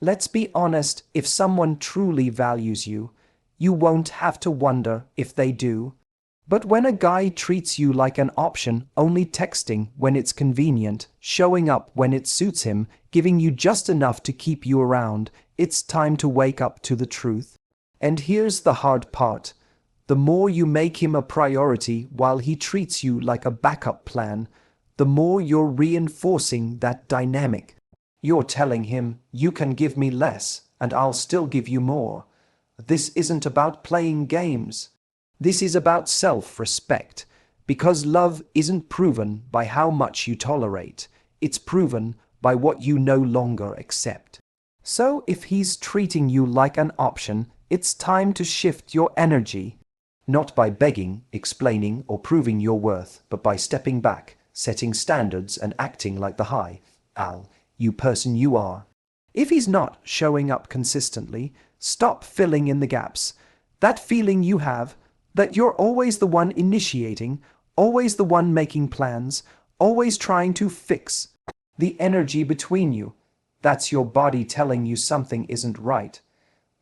Let's be honest, if someone truly values you, you won't have to wonder if they do. But when a guy treats you like an option, only texting when it's convenient, showing up when it suits him, giving you just enough to keep you around, it's time to wake up to the truth. And here's the hard part. The more you make him a priority while he treats you like a backup plan, the more you're reinforcing that dynamic. You're telling him, you can give me less, and I'll still give you more. This isn't about playing games. This is about self-respect, because love isn't proven by how much you tolerate. It's proven by what you no longer accept. So if he's treating you like an option, it's time to shift your energy. Not by begging, explaining, or proving your worth, but by stepping back, setting standards, and acting like the you person you are. If he's not showing up consistently, stop filling in the gaps. That feeling you have, that you're always the one initiating, always the one making plans, always trying to fix the energy between you. That's your body telling you something isn't right.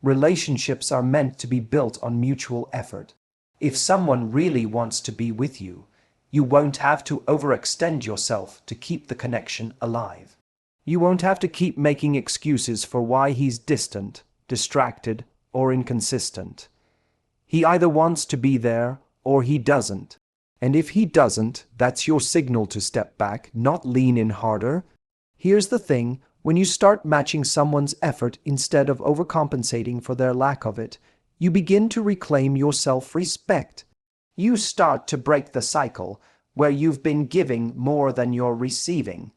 Relationships are meant to be built on mutual effort. If someone really wants to be with you, you won't have to overextend yourself to keep the connection alive. You won't have to keep making excuses for why he's distant, distracted, or inconsistent. He either wants to be there or he doesn't. And if he doesn't, that's your signal to step back, not lean in harder. Here's the thing, when you start matching someone's effort instead of overcompensating for their lack of it, you begin to reclaim your self-respect. You start to break the cycle where you've been giving more than you're receiving.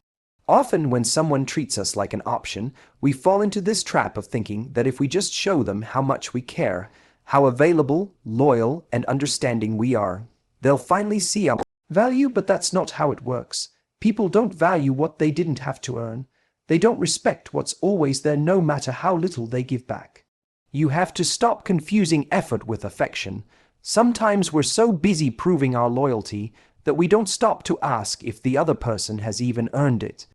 Often when someone treats us like an option, we fall into this trap of thinking that if we just show them how much we care, how available, loyal, and understanding we are, they'll finally see our value. But that's not how it works. People don't value what they didn't have to earn. They don't respect what's always there, no matter how little they give back. You have to stop confusing effort with affection. Sometimes we're so busy proving our loyalty that we don't stop to ask if the other person has even earned it.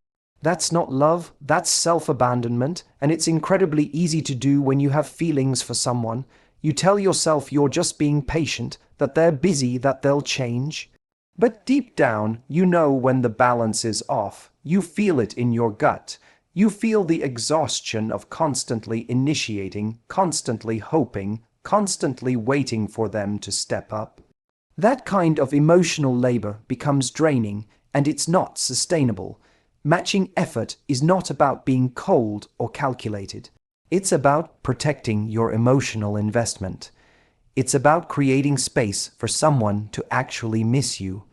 That's not love, that's self-abandonment, and it's incredibly easy to do when you have feelings for someone. You tell yourself you're just being patient, that they're busy, that they'll change. But deep down, you know when the balance is off. You feel it in your gut. You feel the exhaustion of constantly initiating, constantly hoping, constantly waiting for them to step up. That kind of emotional labor becomes draining, and it's not sustainable. Matching effort is not about being cold or calculated. It's about protecting your emotional investment. It's about creating space for someone to actually miss you,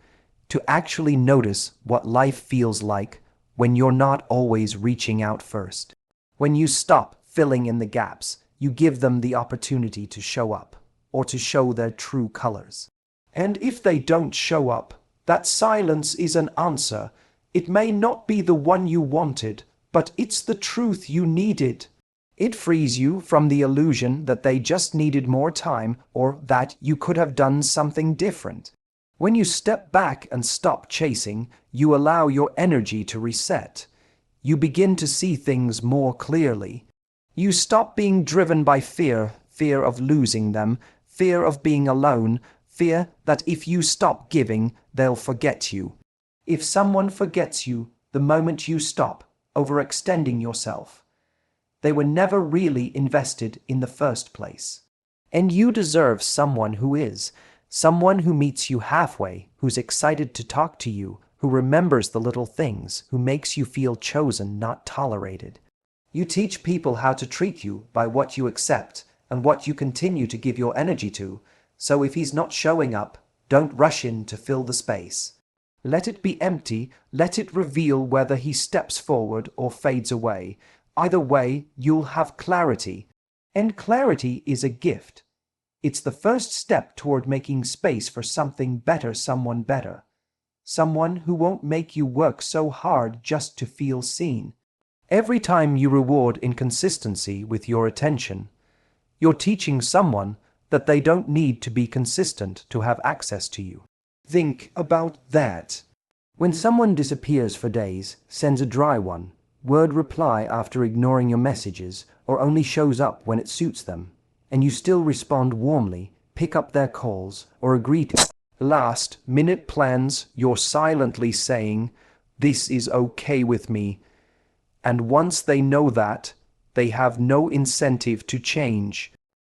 to actually notice what life feels like when you're not always reaching out first. When you stop filling in the gaps, you give them the opportunity to show up, or to show their true colors. And if they don't show up, that silence is an answer. It may not be the one you wanted, but it's the truth you needed. It frees you from the illusion that they just needed more time or that you could have done something different. When you step back and stop chasing, you allow your energy to reset. You begin to see things more clearly. You stop being driven by fear, fear of losing them, fear of being alone, fear that if you stop giving, they'll forget you. If someone forgets you the moment you stop overextending yourself, they were never really invested in the first place. And you deserve someone who is, someone who meets you halfway, who's excited to talk to you, who remembers the little things, who makes you feel chosen, not tolerated. You teach people how to treat you by what you accept and what you continue to give your energy to. So if he's not showing up, don't rush in to fill the space. Let it be empty, let it reveal whether he steps forward or fades away. Either way, you'll have clarity. And clarity is a gift. It's the first step toward making space for something better, someone better. Someone who won't make you work so hard just to feel seen. Every time you reward inconsistency with your attention, you're teaching someone that they don't need to be consistent to have access to you. Think about that. When someone disappears for days, sends a dry one, word reply after ignoring your messages, or only shows up when it suits them, and you still respond warmly, pick up their calls, or agree to last-minute plans, you're silently saying, "This is okay with me." And once they know that, they have no incentive to change.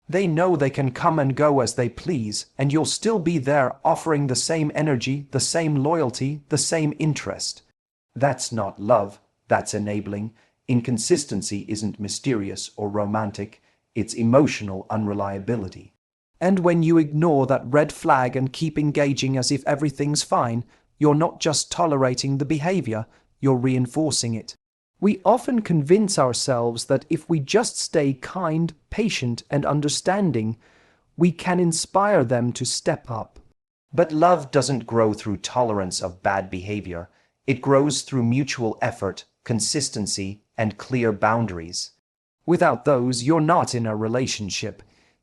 They know they can come and go as they please, and you'll still be there offering the same energy, the same loyalty, the same interest. That's not love, that's enabling. Inconsistency isn't mysterious or romantic, it's emotional unreliability. And when you ignore that red flag and keep engaging as if everything's fine, you're not just tolerating the behavior, you're reinforcing it. We often convince ourselves that if we just stay kind, patient, and understanding, we can inspire them to step up. But love doesn't grow through tolerance of bad behavior. It grows through mutual effort, consistency, and clear boundaries. Without those, you're not in a relationship.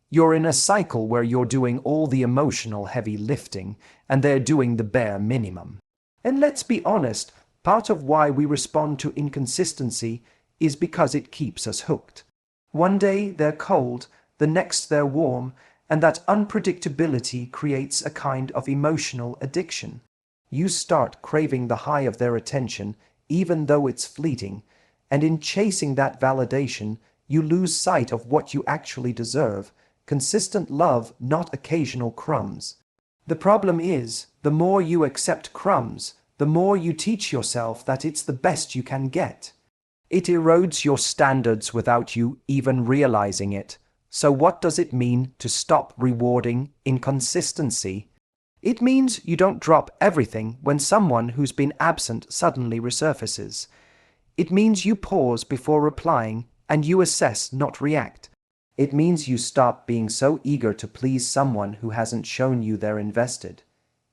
You're in a cycle where you're doing all the emotional heavy lifting, and they're doing the bare minimum. And let's be honest, part of why we respond to inconsistency is because it keeps us hooked. One day they're cold, the next they're warm, and that unpredictability creates a kind of emotional addiction. You start craving the high of their attention, even though it's fleeting, and in chasing that validation, you lose sight of what you actually deserve: consistent love, not occasional crumbs. The problem is, the more you accept crumbs, the more you teach yourself that it's the best you can get. It erodes your standards without you even realizing it. So what does it mean to stop rewarding inconsistency? It means you don't drop everything when someone who's been absent suddenly resurfaces. It means you pause before replying and you assess, not react. It means you stop being so eager to please someone who hasn't shown you they're invested.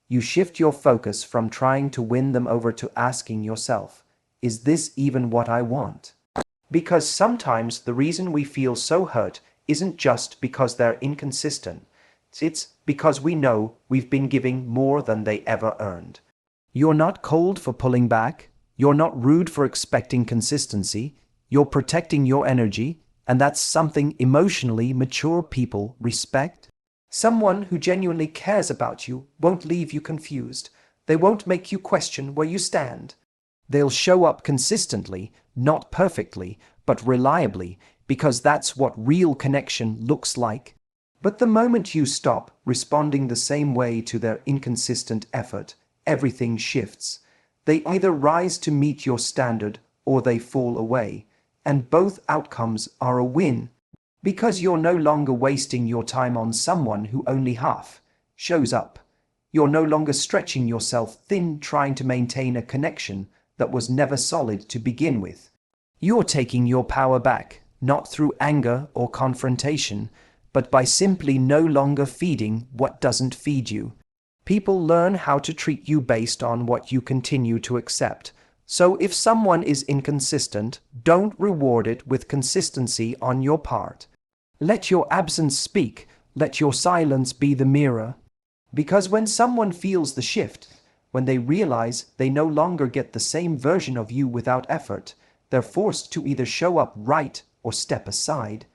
You shift your focus from trying to win them over to asking yourself, is this even what I want? Because sometimes the reason we feel so hurt isn't just because they're inconsistent. It's because we know we've been giving more than they ever earned. You're not cold for pulling back. You're not rude for expecting consistency. You're protecting your energy, and that's something emotionally mature people respect. Someone who genuinely cares about you won't leave you confused. They won't make you question where you stand. They'll show up consistently, not perfectly, but reliably, because that's what real connection looks like. But the moment you stop responding the same way to their inconsistent effort, everything shifts. They either rise to meet your standard or they fall away, and both outcomes are a win. Because you're no longer wasting your time on someone who only half shows up. You're no longer stretching yourself thin trying to maintain a connection that was never solid to begin with. You're taking your power back, not through anger or confrontation, but by simply no longer feeding what doesn't feed you. People learn how to treat you based on what you continue to accept. So if someone is inconsistent, don't reward it with consistency on your part. Let your absence speak, let your silence be the mirror. Because when someone feels the shift, when they realize they no longer get the same version of you without effort, they're forced to either show up right or step aside.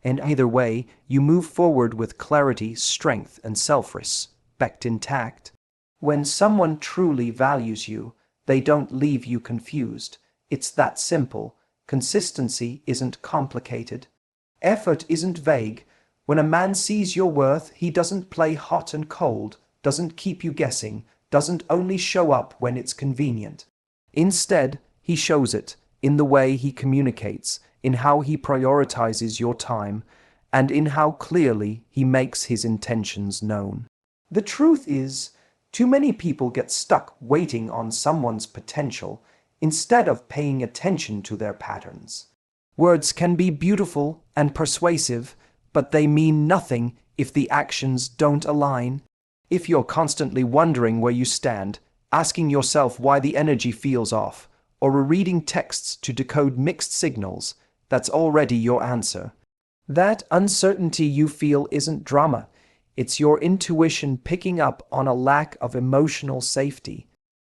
And either way, you move forward with clarity, strength, and self-respect intact. When someone truly values you, they don't leave you confused. It's that simple. Consistency isn't complicated. Effort isn't vague. When a man sees your worth, he doesn't play hot and cold, doesn't keep you guessing, doesn't only show up when it's convenient. Instead, he shows it in the way he communicates, in how he prioritizes your time, and in how clearly he makes his intentions known. The truth is, too many people get stuck waiting on someone's potential instead of paying attention to their patterns. Words can be beautiful and persuasive, but they mean nothing if the actions don't align. If you're constantly wondering where you stand, asking yourself why the energy feels off, or rereading texts to decode mixed signals, that's already your answer. That uncertainty you feel isn't drama. It's your intuition picking up on a lack of emotional safety.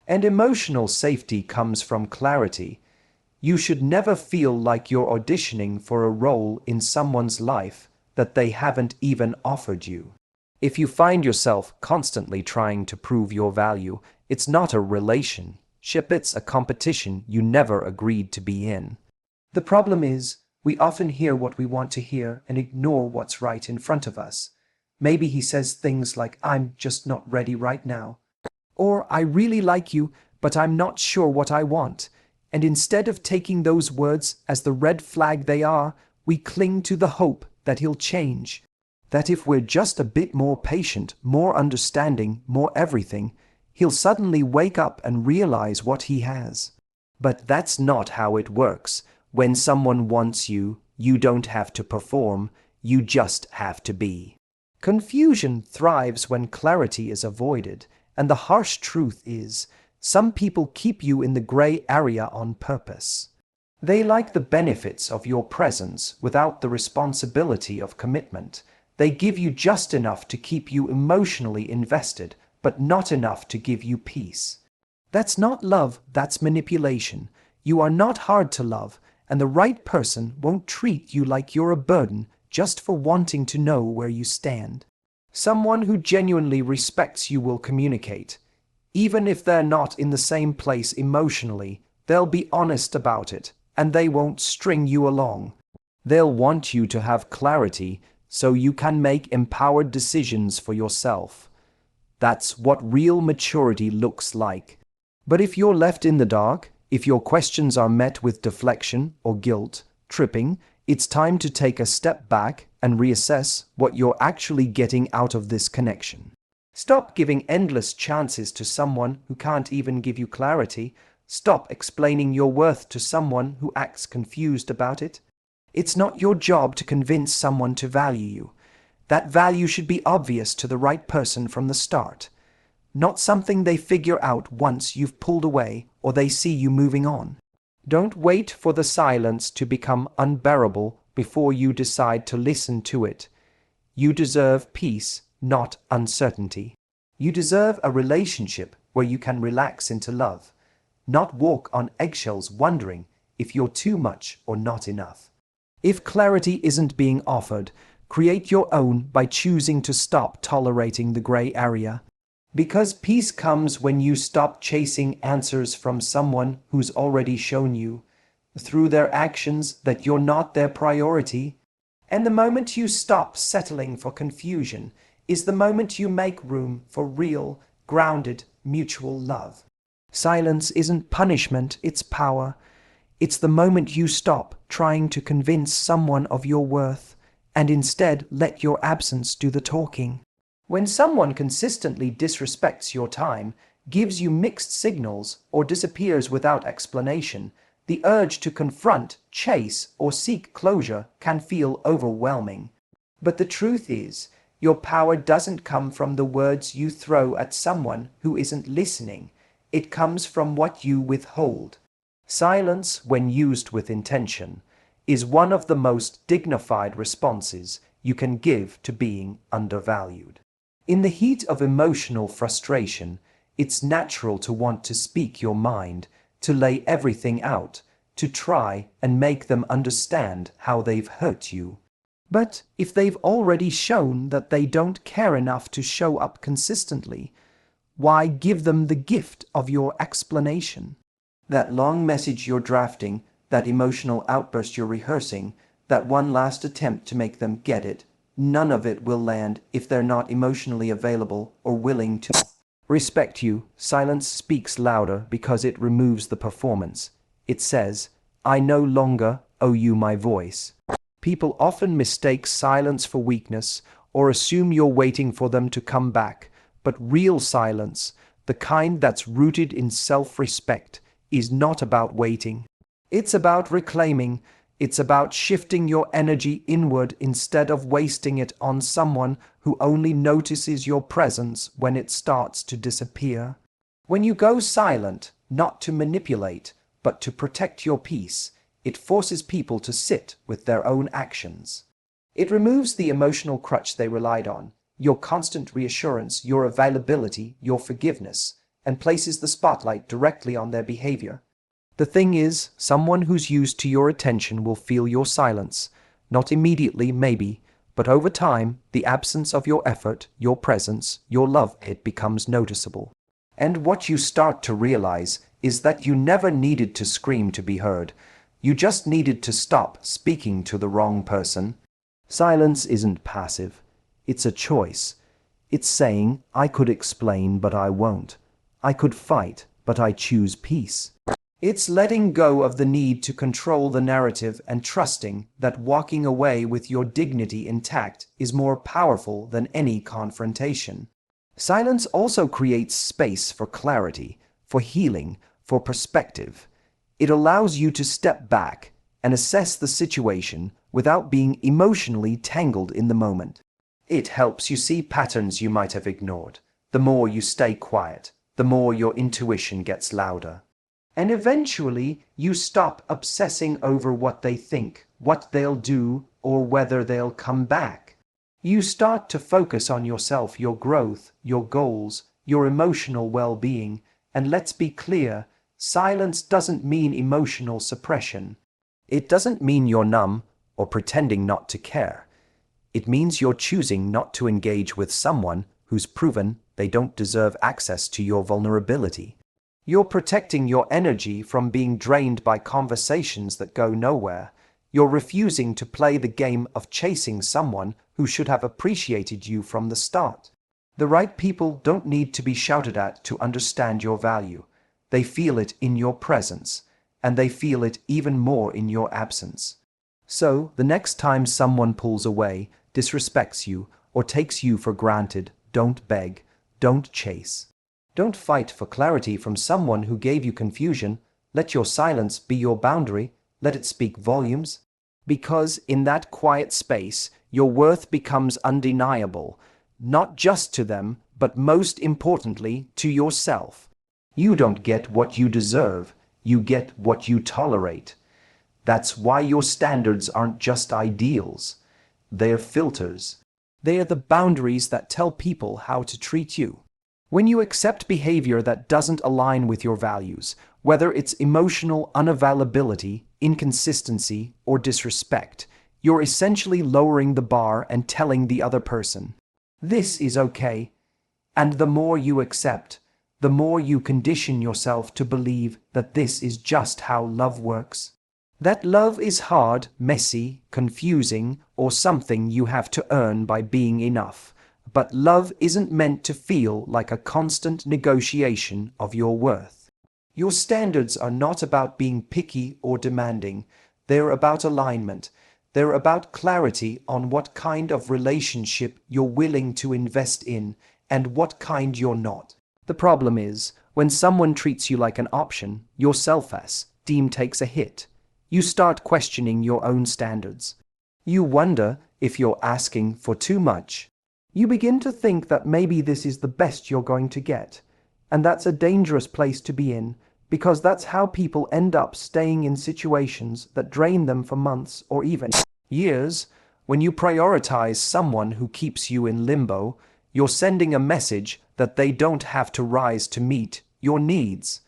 And emotional safety comes from clarity. You should never feel like you're auditioning for a role in someone's life that they haven't even offered you. If you find yourself constantly trying to prove your value, it's not a relationship, it's a competition you never agreed to be in. The problem is, we often hear what we want to hear and ignore what's right in front of us. Maybe he says things like, "I'm just not ready right now," or "I really like you, but I'm not sure what I want." And instead of taking those words as the red flag they are, we cling to the hope that he'll change. That if we're just a bit more patient, more understanding, more everything, he'll suddenly wake up and realize what he has. But that's not how it works. When someone wants you, you don't have to perform, you just have to be. Confusion thrives when clarity is avoided, and the harsh truth is, some people keep you in the gray area on purpose. They like the benefits of your presence without the responsibility of commitment. They give you just enough to keep you emotionally invested, but not enough to give you peace. That's not love, that's manipulation. You are not hard to love, and the right person won't treat you like you're a burden just for wanting to know where you stand. Someone who genuinely respects you will communicate. Even if they're not in the same place emotionally, they'll be honest about it, and they won't string you along. They'll want you to have clarity so you can make empowered decisions for yourself. That's what real maturity looks like. But if you're left in the dark, if your questions are met with deflection or guilt, tripping, it's time to take a step back and reassess what you're actually getting out of this connection. Stop giving endless chances to someone who can't even give you clarity. Stop explaining your worth to someone who acts confused about it. It's not your job to convince someone to value you. That value should be obvious to the right person from the start, not something they figure out once you've pulled away or they see you moving on. Don't wait for the silence to become unbearable before you decide to listen to it. You deserve peace, not uncertainty. You deserve a relationship where you can relax into love, not walk on eggshells wondering if you're too much or not enough. If clarity isn't being offered, create your own by choosing to stop tolerating the gray area. Because peace comes when you stop chasing answers from someone who's already shown you, through their actions, that you're not their priority. And the moment you stop settling for confusion is the moment you make room for real, grounded, mutual love. Silence isn't punishment, it's power. It's the moment you stop trying to convince someone of your worth and instead let your absence do the talking. When someone consistently disrespects your time, gives you mixed signals, or disappears without explanation, the urge to confront, chase, or seek closure can feel overwhelming. But the truth is, your power doesn't come from the words you throw at someone who isn't listening. It comes from what you withhold. Silence, when used with intention, is one of the most dignified responses you can give to being undervalued. In the heat of emotional frustration, it's natural to want to speak your mind, to lay everything out, to try and make them understand how they've hurt you. But if they've already shown that they don't care enough to show up consistently, why give them the gift of your explanation? That long message you're drafting, that emotional outburst you're rehearsing, that one last attempt to make them get it, none of it will land if they're not emotionally available or willing to respect you. Silence speaks louder because it removes the performance. It says, "I no longer owe you my voice." People often mistake silence for weakness or assume you're waiting for them to come back, but real silence, the kind that's rooted in self-respect, is not about waiting. It's about reclaiming. It's about shifting your energy inward instead of wasting it on someone who only notices your presence when it starts to disappear. When you go silent, not to manipulate, but to protect your peace, it forces people to sit with their own actions. It removes the emotional crutch they relied on, your constant reassurance, your availability, your forgiveness, and places the spotlight directly on their behavior. The thing is, someone who's used to your attention will feel your silence. Not immediately, maybe, but over time, the absence of your effort, your presence, your love, it becomes noticeable. And what you start to realize is that you never needed to scream to be heard. You just needed to stop speaking to the wrong person. Silence isn't passive. It's a choice. It's saying, I could explain, but I won't. I could fight, but I choose peace. It's letting go of the need to control the narrative and trusting that walking away with your dignity intact is more powerful than any confrontation. Silence also creates space for clarity, for healing, for perspective. It allows you to step back and assess the situation without being emotionally tangled in the moment. It helps you see patterns you might have ignored. The more you stay quiet, the more your intuition gets louder. And eventually, you stop obsessing over what they think, what they'll do, or whether they'll come back. You start to focus on yourself, your growth, your goals, your emotional well-being. And let's be clear, silence doesn't mean emotional suppression. It doesn't mean you're numb or pretending not to care. It means you're choosing not to engage with someone who's proven they don't deserve access to your vulnerability. You're protecting your energy from being drained by conversations that go nowhere. You're refusing to play the game of chasing someone who should have appreciated you from the start. The right people don't need to be shouted at to understand your value. They feel it in your presence, and they feel it even more in your absence. So, the next time someone pulls away, disrespects you, or takes you for granted, don't beg, don't chase. Don't fight for clarity from someone who gave you confusion. Let your silence be your boundary. Let it speak volumes. Because in that quiet space, your worth becomes undeniable, not just to them, but most importantly, to yourself. You don't get what you deserve. You get what you tolerate. That's why your standards aren't just ideals. They're filters. They are the boundaries that tell people how to treat you. When you accept behavior that doesn't align with your values, whether it's emotional unavailability, inconsistency, or disrespect, you're essentially lowering the bar and telling the other person, this is okay. And the more you accept, the more you condition yourself to believe that this is just how love works. That love is hard, messy, confusing, or something you have to earn by being enough. But love isn't meant to feel like a constant negotiation of your worth. Your standards are not about being picky or demanding. They're about alignment. They're about clarity on what kind of relationship you're willing to invest in and what kind you're not. The problem is, when someone treats you like an option, your self-esteem takes a hit. You start questioning your own standards. You wonder if you're asking for too much. You begin to think that maybe this is the best you're going to get. And that's a dangerous place to be in, because that's how people end up staying in situations that drain them for months or even years. When you prioritize someone who keeps you in limbo, you're sending a message that they don't have to rise to meet your needs.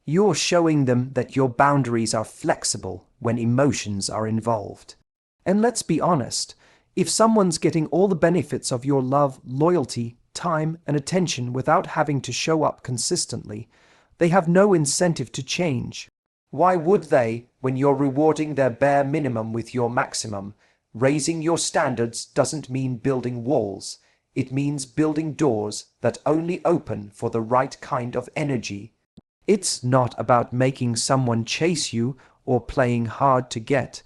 You're showing them that your boundaries are flexible when emotions are involved. And let's be honest, if someone's getting all the benefits of your love, loyalty, time, and attention without having to show up consistently, they have no incentive to change. Why would they when you're rewarding their bare minimum with your maximum? Raising your standards doesn't mean building walls. It means building doors that only open for the right kind of energy. It's not about making someone chase you or playing hard to get.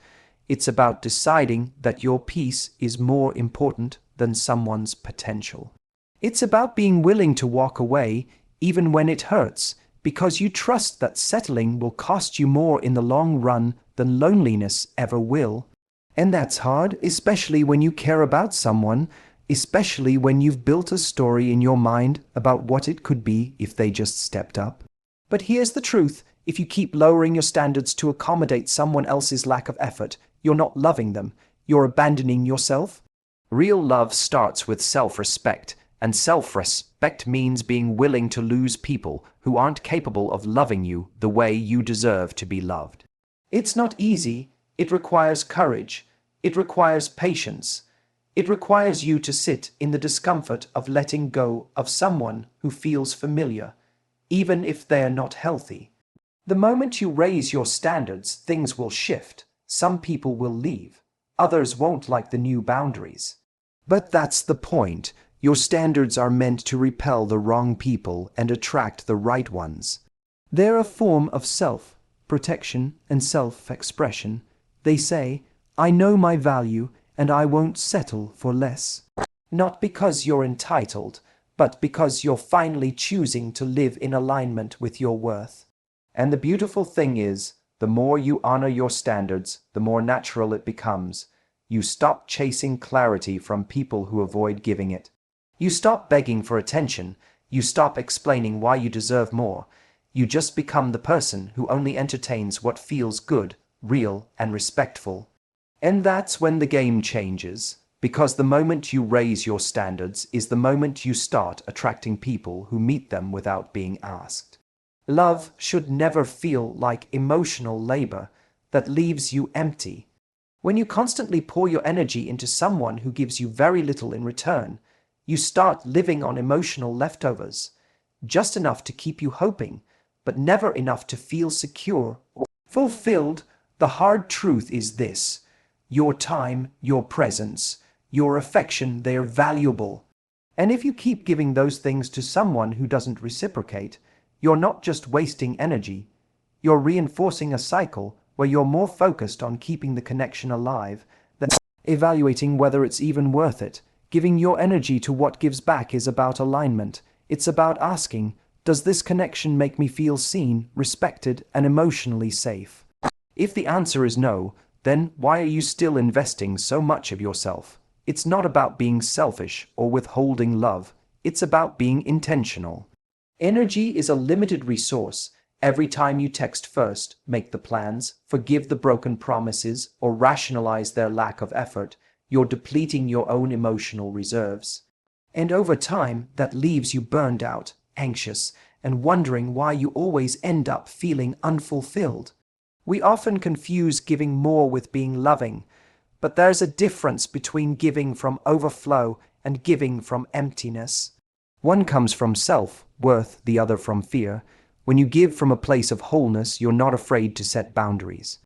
It's about deciding that your peace is more important than someone's potential. It's about being willing to walk away even when it hurts, because you trust that settling will cost you more in the long run than loneliness ever will. And that's hard, especially when you care about someone, especially when you've built a story in your mind about what it could be if they just stepped up. But here's the truth. If you keep lowering your standards to accommodate someone else's lack of effort, you're not loving them. You're abandoning yourself. Real love starts with self-respect, And self-respect means being willing to lose people who aren't capable of loving you the way you deserve to be loved. It's not easy. It requires courage. It requires patience. It requires you to sit in the discomfort of letting go of someone who feels familiar, even if they are not healthy. The moment you raise your standards, things will shift. Some people will leave. Others won't like the new boundaries. But that's the point. Your standards are meant to repel the wrong people and attract the right ones. They're a form of self-protection and self-expression. They say, I know my value and I won't settle for less. Not because you're entitled, but because you're finally choosing to live in alignment with your worth. And the beautiful thing is, the more you honor your standards, the more natural it becomes. You stop chasing clarity from people who avoid giving it. You stop begging for attention. You stop explaining why you deserve more. You just become the person who only entertains what feels good, real, and respectful. And that's when the game changes, because the moment you raise your standards is the moment you start attracting people who meet them without being asked. Love should never feel like emotional labor that leaves you empty. When you constantly pour your energy into someone who gives you very little in return, you start living on emotional leftovers, just enough to keep you hoping, but never enough to feel secure or fulfilled. The hard truth is this: your time, your presence, your affection, they're valuable. And if you keep giving those things to someone who doesn't reciprocate, you're not just wasting energy, you're reinforcing a cycle where you're more focused on keeping the connection alive than evaluating whether it's even worth it. Giving your energy to what gives back is about alignment. It's about asking, does this connection make me feel seen, respected, and emotionally safe? If the answer is no, then why are you still investing so much of yourself? It's not about being selfish or withholding love. It's about being intentional. Energy is a limited resource. Every time you text first, make the plans, forgive the broken promises, or rationalize their lack of effort, you're depleting your own emotional reserves. And over time, that leaves you burned out, anxious, and wondering why you always end up feeling unfulfilled. We often confuse giving more with being loving, but there's a difference between giving from overflow and giving from emptiness. One comes from self-worth, the other from fear. When you give from a place of wholeness, you're not afraid to set boundaries.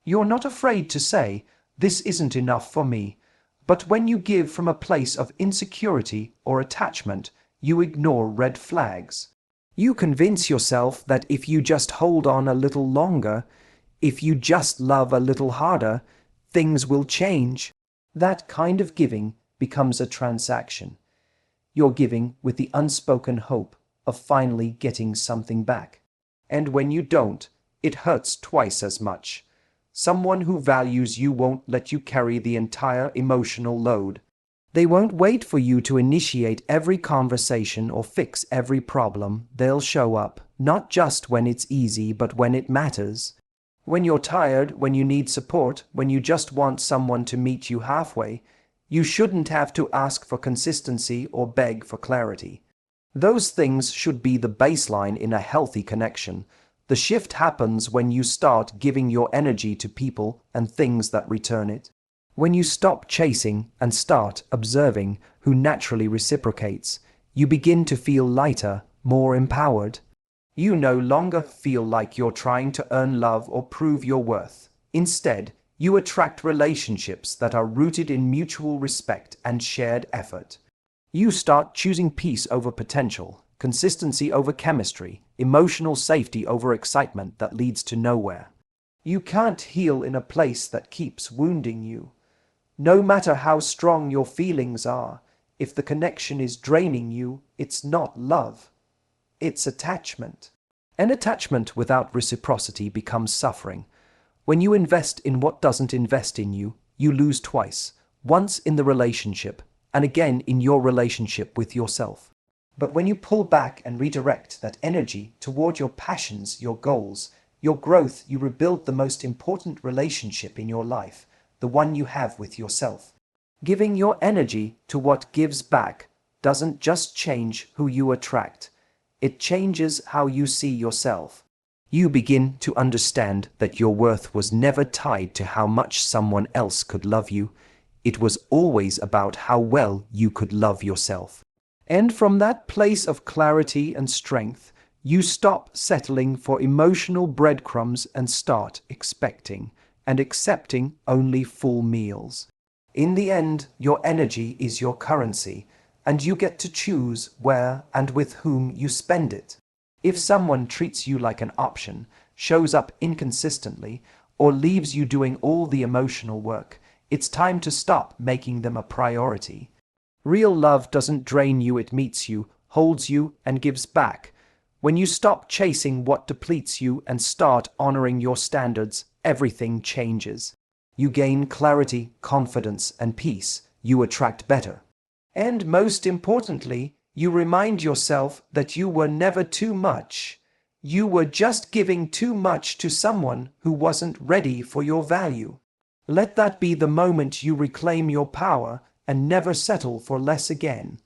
You're not afraid to say, this isn't enough for me. But when you give from a place of insecurity or attachment, you ignore red flags. You convince yourself that if you just hold on a little longer, if you just love a little harder, things will change. That kind of giving becomes a transaction. You're giving with the unspoken hope of finally getting something back. And when you don't, it hurts twice as much. Someone who values you won't let you carry the entire emotional load. They won't wait for you to initiate every conversation or fix every problem. They'll show up, not just when it's easy, but when it matters. When you're tired, when you need support, when you just want someone to meet you halfway, you shouldn't have to ask for consistency or beg for clarity. Those things should be the baseline in a healthy connection. The shift happens when you start giving your energy to people and things that return it. When you stop chasing and start observing who naturally reciprocates, you begin to feel lighter, more empowered. You no longer feel like you're trying to earn love or prove your worth. Instead, you attract relationships that are rooted in mutual respect and shared effort. You start choosing peace over potential, consistency over chemistry, emotional safety over excitement that leads to nowhere. You can't heal in a place that keeps wounding you. No matter how strong your feelings are, if the connection is draining you, it's not love. It's attachment. And attachment without reciprocity becomes suffering. When you invest in what doesn't invest in you, you lose twice. Once in the relationship, and again in your relationship with yourself. But when you pull back and redirect that energy toward your passions, your goals, your growth, you rebuild the most important relationship in your life, the one you have with yourself. Giving your energy to what gives back, doesn't just change who you attract, it changes how you see yourself. You begin to understand that your worth was never tied to how much someone else could love you. It was always about how well you could love yourself. And from that place of clarity and strength, you stop settling for emotional breadcrumbs and start expecting and accepting only full meals. In the end, your energy is your currency, and you get to choose where and with whom you spend it. If someone treats you like an option, shows up inconsistently, or leaves you doing all the emotional work, it's time to stop making them a priority. Real love doesn't drain you, it meets you, holds you, and gives back. When you stop chasing what depletes you and start honoring your standards, everything changes. You gain clarity, confidence, and peace. You attract better. And most importantly, you remind yourself that you were never too much. You were just giving too much to someone who wasn't ready for your value. Let that be the moment you reclaim your power and never settle for less again.